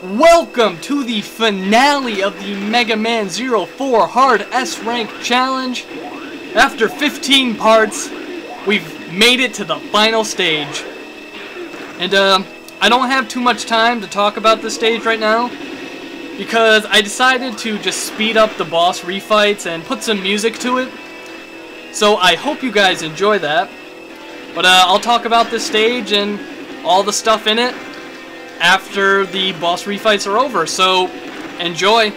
Welcome to the finale of the Mega Man 04 Hard S-Rank Challenge. After 15 parts, we've made it to the final stage. And I don't have too much time to talk about this stage right now, because I decided to just speed up the boss refights and put some music to it. So I hope you guys enjoy that. But I'll talk about this stage and all the stuff in it after the boss refights are over, so enjoy!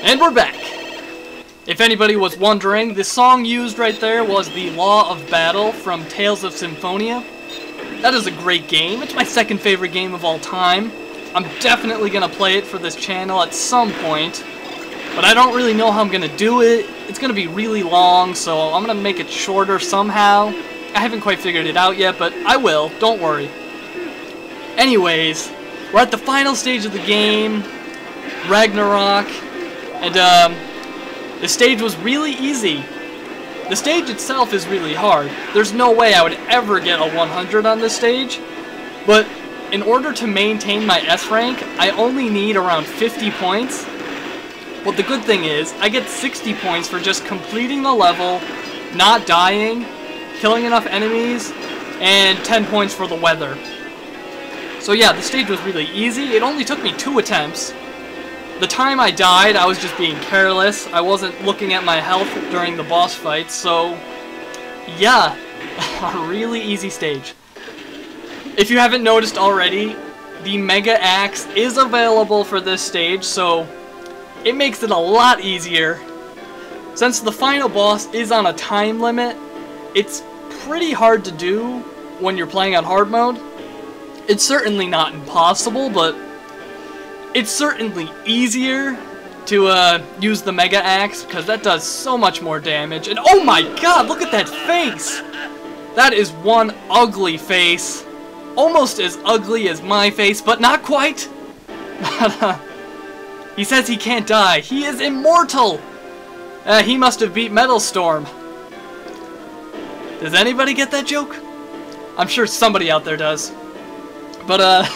And we're back! If anybody was wondering, the song used right there was the Law of Battle from Tales of Symphonia. That is a great game. It's my second favorite game of all time. I'm definitely going to play it for this channel at some point, but I don't really know how I'm going to do it. It's going to be really long, so I'm going to make it shorter somehow. I haven't quite figured it out yet, but I will. Don't worry. Anyways, we're at the final stage of the game, Ragnarok. And the stage was really easy. The stage itself is really hard. There's no way I would ever get a 100 on this stage. But in order to maintain my S rank, I only need around 50 points. But the good thing is, I get 60 points for just completing the level, not dying, killing enough enemies, and 10 points for the weather. So yeah, the stage was really easy. It only took me 2 attempts. The time I died, I was just being careless. I wasn't looking at my health during the boss fights, so yeah, a really easy stage. If you haven't noticed already, the Mega Axe is available for this stage, so it makes it a lot easier. Since the final boss is on a time limit, it's pretty hard to do when you're playing on hard mode. It's certainly not impossible, but it's certainly easier to use the Mega Axe, because that does so much more damage. And oh my god, look at that face! That is one ugly face. Almost as ugly as my face, but not quite. He says he can't die. He is immortal! He must have beat Metal Storm. Does anybody get that joke? I'm sure somebody out there does. But,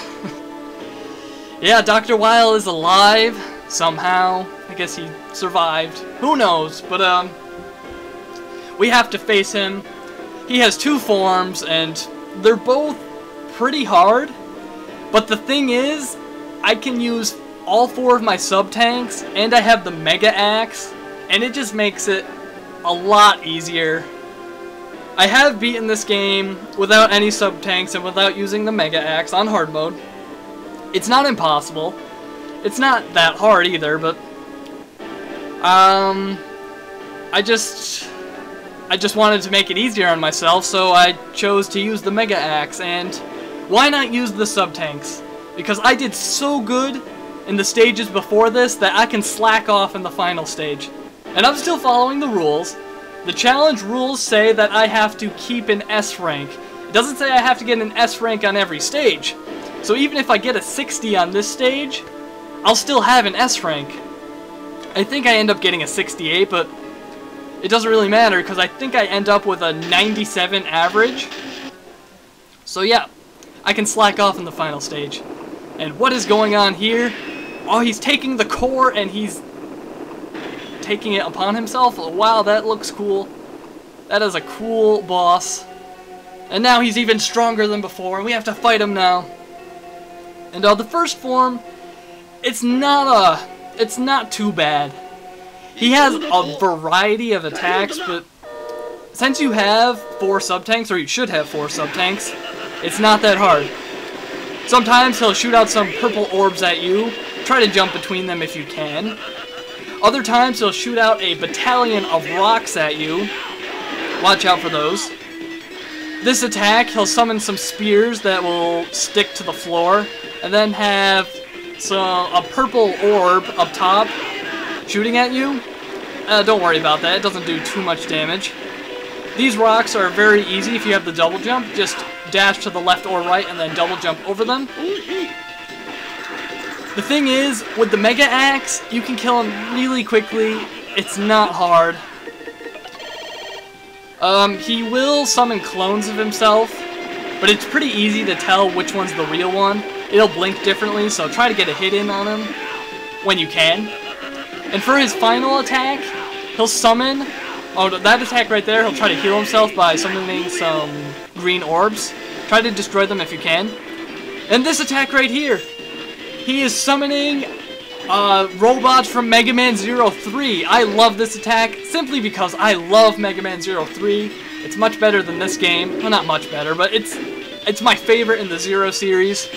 yeah, Dr. Weil is alive, somehow. I guess he survived. Who knows? But, we have to face him. He has 2 forms, and they're both pretty hard. But the thing is, I can use all 4 of my sub-tanks, and I have the Mega Axe, and it just makes it a lot easier. I have beaten this game without any sub-tanks and without using the Mega Axe on hard mode. It's not impossible. It's not that hard either, but I just wanted to make it easier on myself, so I chose to use the Mega Axe. And why not use the sub-tanks? Because I did so good in the stages before this that I can slack off in the final stage. And I'm still following the rules. The challenge rules say that I have to keep an S rank. It doesn't say I have to get an S rank on every stage. So even if I get a 60 on this stage, I'll still have an S rank. I think I end up getting a 68, but it doesn't really matter because I think I end up with a 97 average. So yeah, I can slack off in the final stage. And what is going on here? Oh, he's taking the core and he's taking it upon himself. Oh, wow, that looks cool. That is a cool boss. And now he's even stronger than before, and we have to fight him now. And the first form, it's not too bad. He has a variety of attacks, but since you have 4 sub-tanks, or you should have 4 sub-tanks, it's not that hard. Sometimes he'll shoot out some purple orbs at you. Try to jump between them if you can. Other times he'll shoot out a battalion of rocks at you. Watch out for those. This attack, he'll summon some spears that will stick to the floor, and then have a purple orb up top shooting at you. Don't worry about that, it doesn't do too much damage. These rocks are very easy if you have the double jump. Just dash to the left or right and then double jump over them. The thing is, with the Mega Axe, you can kill him really quickly. It's not hard. He will summon clones of himself, but it's pretty easy to tell which one's the real one. It'll blink differently, so try to get a hit in on him when you can. And for his final attack, he'll summon... Oh, that attack right there, he'll try to heal himself by summoning some green orbs. Try to destroy them if you can. And this attack right here, he is summoning robots from Mega Man 03. I love this attack simply because I love Mega Man 03. It's much better than this game. Well, not much better, but it's my favorite in the Zero series.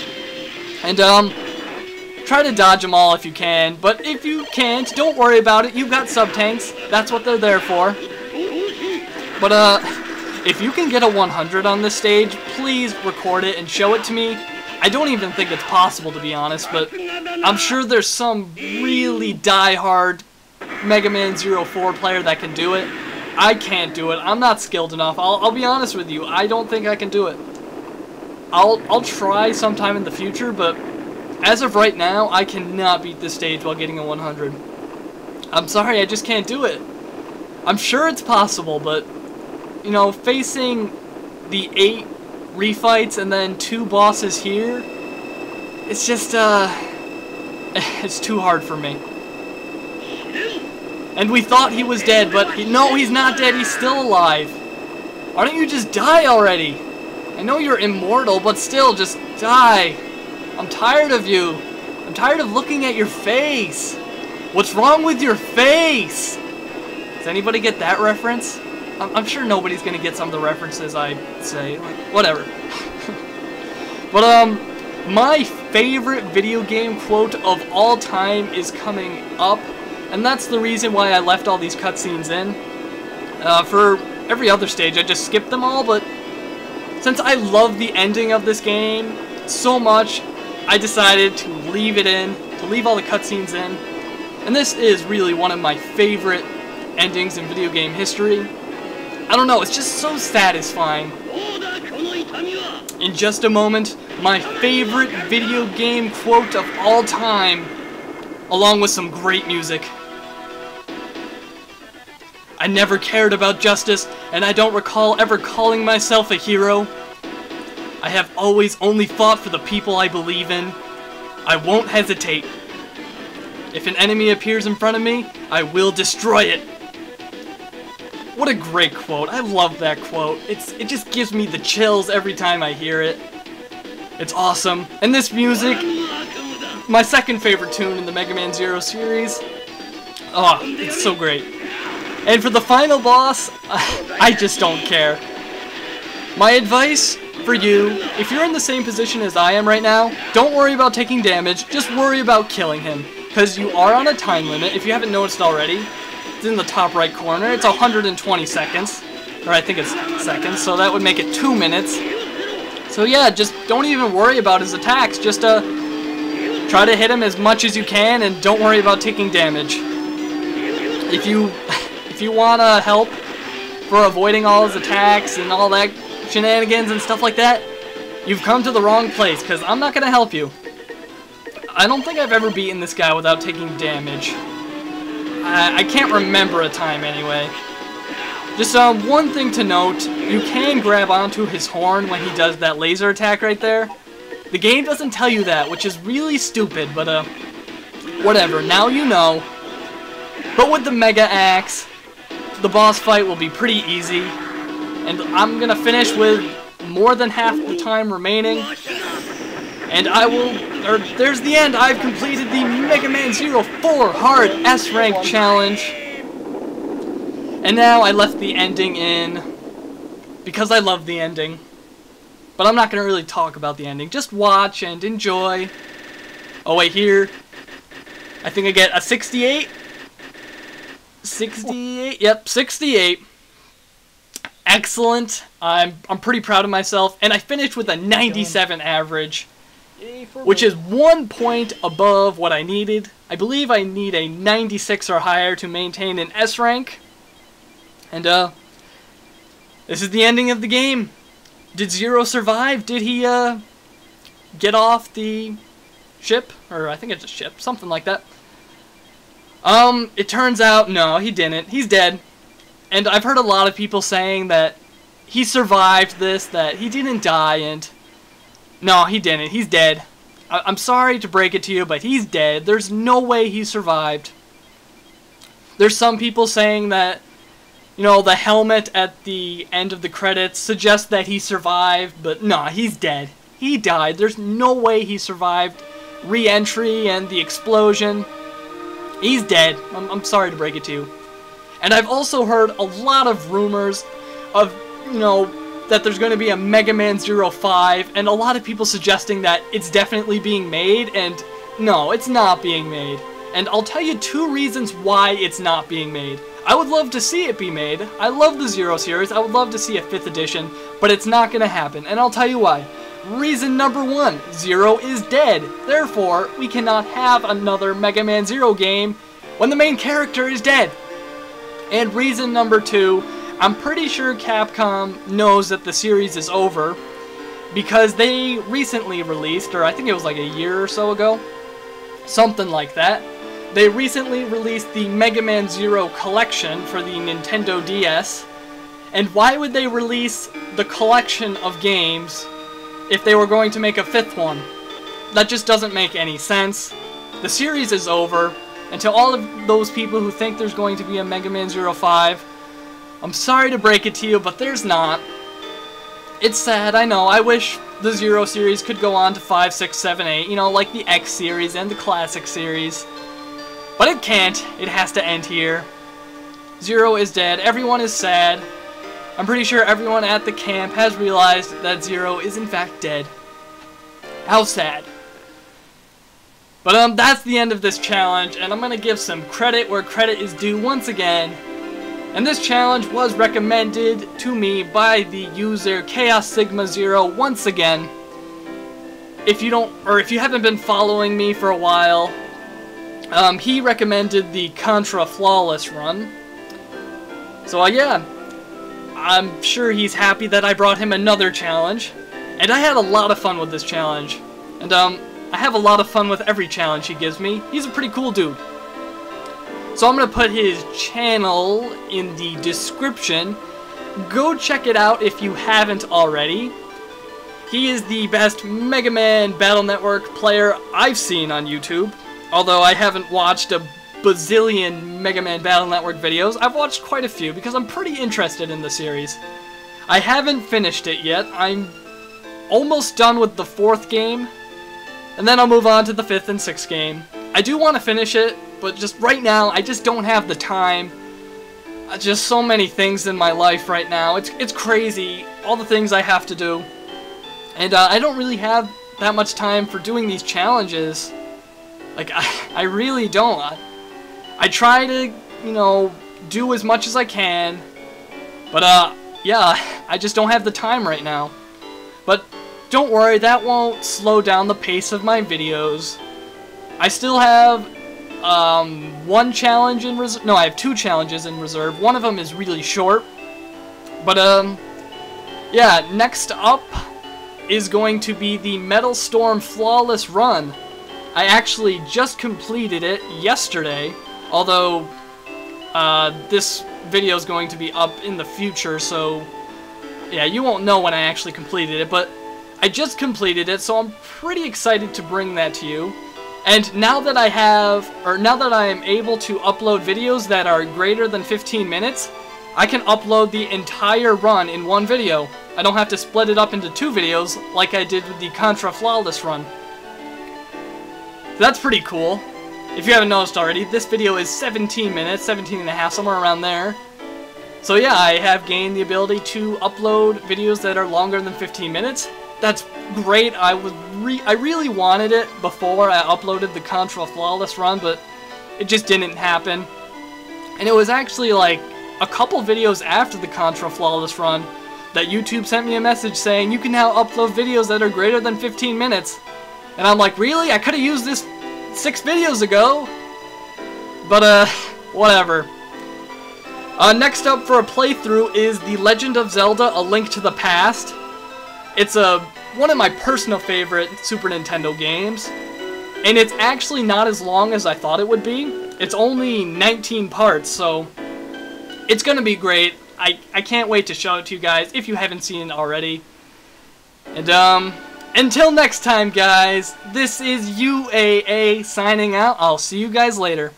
And try to dodge them all if you can. But if you can't, don't worry about it. You've got sub-tanks. That's what they're there for. But if you can get a 100 on this stage, please record it and show it to me. I don't even think it's possible, to be honest, but I'm sure there's some really die-hard Mega Man 04 player that can do it. I can't do it. I'm not skilled enough. I'll be honest with you. I don't think I can do it. I'll try sometime in the future, but as of right now, I cannot beat this stage while getting a 100. I'm sorry, I just can't do it. I'm sure it's possible, but, you know, facing the 8 refights and then 2 bosses here, it's just, it's too hard for me. And we thought he was dead, but no, he's not dead, he's still alive. Why don't you just die already? I know you're immortal, but still, just die. I'm tired of you. I'm tired of looking at your face. What's wrong with your face? Does anybody get that reference? I'm sure nobody's gonna get some of the references I say. Like, whatever. But, my favorite video game quote of all time is coming up. And that's the reason why I left all these cutscenes in. For every other stage, I just skipped them all, but since I love the ending of this game so much, I decided to leave it in, to leave all the cutscenes in. And this is really one of my favorite endings in video game history. I don't know, it's just so satisfying. In just a moment, my favorite video game quote of all time, along with some great music. I never cared about justice, and I don't recall ever calling myself a hero. I have always only fought for the people I believe in. I won't hesitate. If an enemy appears in front of me, I will destroy it. What a great quote. I love that quote. It just gives me the chills every time I hear it. It's awesome. And this music, my second favorite tune in the Mega Man Zero series. Oh, it's so great. And for the final boss, I just don't care. My advice for you, if you're in the same position as I am right now, don't worry about taking damage, just worry about killing him. Because you are on a time limit, if you haven't noticed already. It's in the top right corner, it's 120 seconds. Or I think it's seconds, so that would make it 2 minutes. So yeah, just don't even worry about his attacks, just try to hit him as much as you can and don't worry about taking damage. If you want help for avoiding all his attacks and all that shenanigans and stuff like that, you've come to the wrong place, because I'm not going to help you. I don't think I've ever beaten this guy without taking damage. I can't remember a time anyway. Just one thing to note, you can grab onto his horn when he does that laser attack right there. The game doesn't tell you that, which is really stupid, but whatever, now you know. But with the Mega Axe, the boss fight will be pretty easy, and I'm gonna finish with more than half the time remaining, and there's the end. I've completed the Mega Man 04 Hard S-Rank Challenge, and now I left the ending in, because I love the ending, but I'm not gonna really talk about the ending, just watch and enjoy. Oh wait, here, I think I get a 68? 68? Yep, 68. Excellent. I'm pretty proud of myself, and I finished with a 97 average, which is 1 point above what I needed. I believe I need a 96 or higher to maintain an S rank. And this is the ending of the game. Did Zero survive? Did he get off the ship? Or I think it's a ship, something like that. It turns out, no, he didn't. He's dead. And I've heard a lot of people saying that he survived this, that he didn't die, and no, he didn't. He's dead. I'm sorry to break it to you, but he's dead. There's no way he survived. There's some people saying that, you know, the helmet at the end of the credits suggests that he survived, but no, he's dead. He died. There's no way he survived re-entry and the explosion. He's dead. I'm sorry to break it to you. And I've also heard a lot of rumors of, you know, that there's going to be a Mega Man 05, and a lot of people suggesting that it's definitely being made, and no, it's not being made. And I'll tell you 2 reasons why it's not being made. I would love to see it be made. I love the Zero series. I would love to see a 5th edition, but it's not going to happen, and I'll tell you why. Reason number 1, Zero is dead. Therefore, we cannot have another Mega Man Zero game when the main character is dead. And reason number 2, I'm pretty sure Capcom knows that the series is over, because they recently released, or I think it was like a year or so ago, something like that, they recently released the Mega Man Zero collection for the Nintendo DS. And why would they release the collection of games if they were going to make a 5th one? That just doesn't make any sense. The series is over, and to all of those people who think there's going to be a Mega Man 05, I'm sorry to break it to you, but there's not. It's sad, I know. I wish the Zero series could go on to 5, 6, 7, 8, you know, like the X series and the Classic series. But it can't. It has to end here. Zero is dead. Everyone is sad. I'm pretty sure everyone at the camp has realized that Zero is in fact dead. How sad. But that's the end of this challenge, and I'm gonna give some credit where credit is due once again. And this challenge was recommended to me by the user Chaos Sigma Zero once again. If you haven't been following me for a while, he recommended the Contra Flawless run. So yeah, I'm sure he's happy that I brought him another challenge. And I had a lot of fun with this challenge. And I have a lot of fun with every challenge he gives me. He's a pretty cool dude. So I'm going to put his channel in the description. Go check it out if you haven't already. He is the best Mega Man Battle Network player I've seen on YouTube. Although I haven't watched a bazillion Mega Man Battle Network videos, I've watched quite a few because I'm pretty interested in the series. I haven't finished it yet. I'm almost done with the 4th game, and then I'll move on to the 5th and 6th game. I do want to finish it, but just right now, I just don't have the time. just so many things in my life right now. It's crazy, all the things I have to do. And I don't really have that much time for doing these challenges. Like, I really don't. I try to, you know, do as much as I can. But, yeah, I just don't have the time right now. But don't worry, that won't slow down the pace of my videos. I still have one challenge in reserve. No, I have 2 challenges in reserve. One of them is really short. But, yeah, next up is going to be the Metal Storm Flawless Run. I actually just completed it yesterday, although this video is going to be up in the future, so yeah, you won't know when I actually completed it, but I just completed it, so I'm pretty excited to bring that to you. And now that I am able to upload videos that are greater than 15 minutes, I can upload the entire run in one video. I don't have to split it up into 2 videos like I did with the Contra Flawless Run. So that's pretty cool. If you haven't noticed already, this video is 17 minutes, 17 and a half, somewhere around there. So yeah, I have gained the ability to upload videos that are longer than 15 minutes. That's great. I really wanted it before I uploaded the Contra Flawless Run, but it just didn't happen. And it was actually like a couple videos after the Contra Flawless Run that YouTube sent me a message saying you can now upload videos that are greater than 15 minutes. And I'm like, really? I could have used this 6 videos ago. But, whatever. Next up for a playthrough is The Legend of Zelda: A Link to the Past. It's one of my personal favorite Super Nintendo games. And it's actually not as long as I thought it would be. It's only 19 parts, so it's gonna be great. I can't wait to show it to you guys if you haven't seen it already. And, until next time, guys, this is UAA signing out. I'll see you guys later.